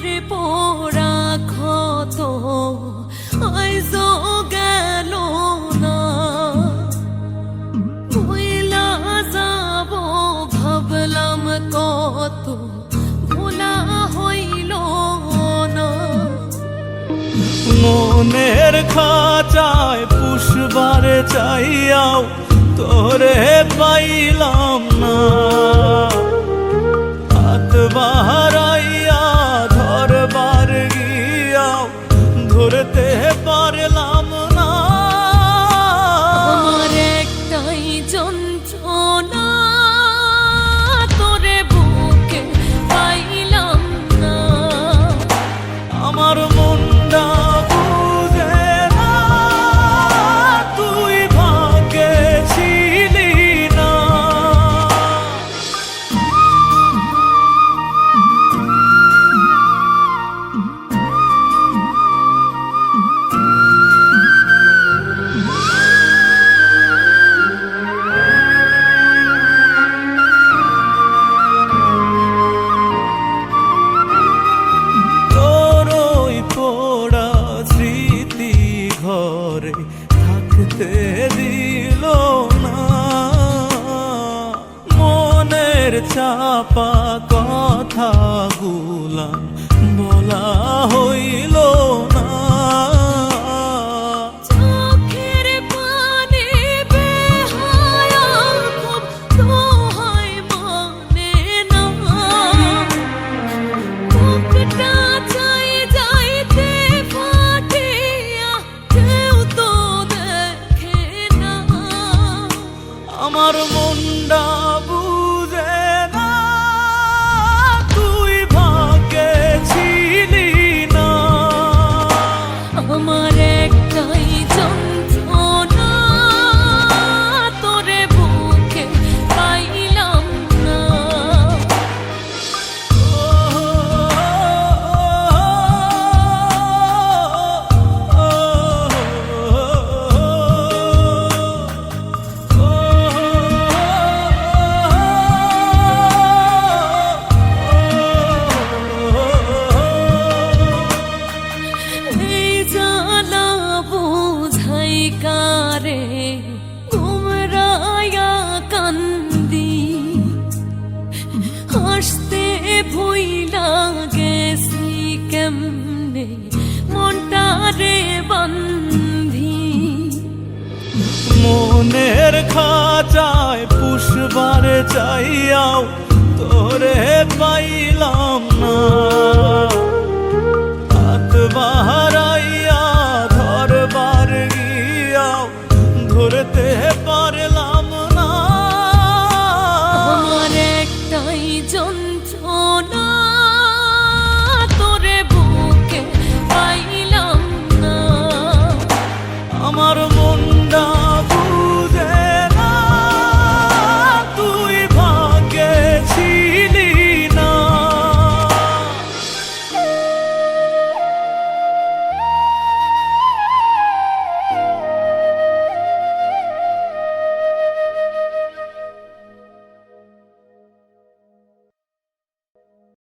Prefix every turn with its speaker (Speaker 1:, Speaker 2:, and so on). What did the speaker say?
Speaker 1: মনের পোড়া ক্ষত আইজো গেল না, ভুইলা যাব ভাবলাম কত ভোলা হইল না।
Speaker 2: মনের খাঁচায় পুষবারে চাইয়াও তোরে পাইলাম না, হাত বাড়াইয়া ধরবার গিয়াও ধরতে পারলাম না।
Speaker 1: আমার একটাই যন্ত্রণা, তোরে বুকে পাইলাম না।
Speaker 2: আমার মনটা বুঝে না, তুই ভাগ্যে ছিলি না। ঘরে থাকতে দিল না, মনের চাপা কথাগুলা বলা হইল না।
Speaker 1: চোখের পানে বেহায়া খুব দোহাই মানে না, বুকটা চাই যাইতে ফাটিয়া কেউ তো দেখে না।
Speaker 2: আমার মনটা বুঝে না, তুই ভাগ্যে ছিলি না।
Speaker 1: আমার একটাই যন্ত্রণা, তোরে বুকে পাইলাম না। এই জ্বালা বুঝাই কারে গুমরায়া কান্দি, হাসতে ভুইলা গেছি কেমনে মনটারে বান্ধি।
Speaker 2: মনের খাঁচায় পুষবারে চাইয়াও তোরে পাই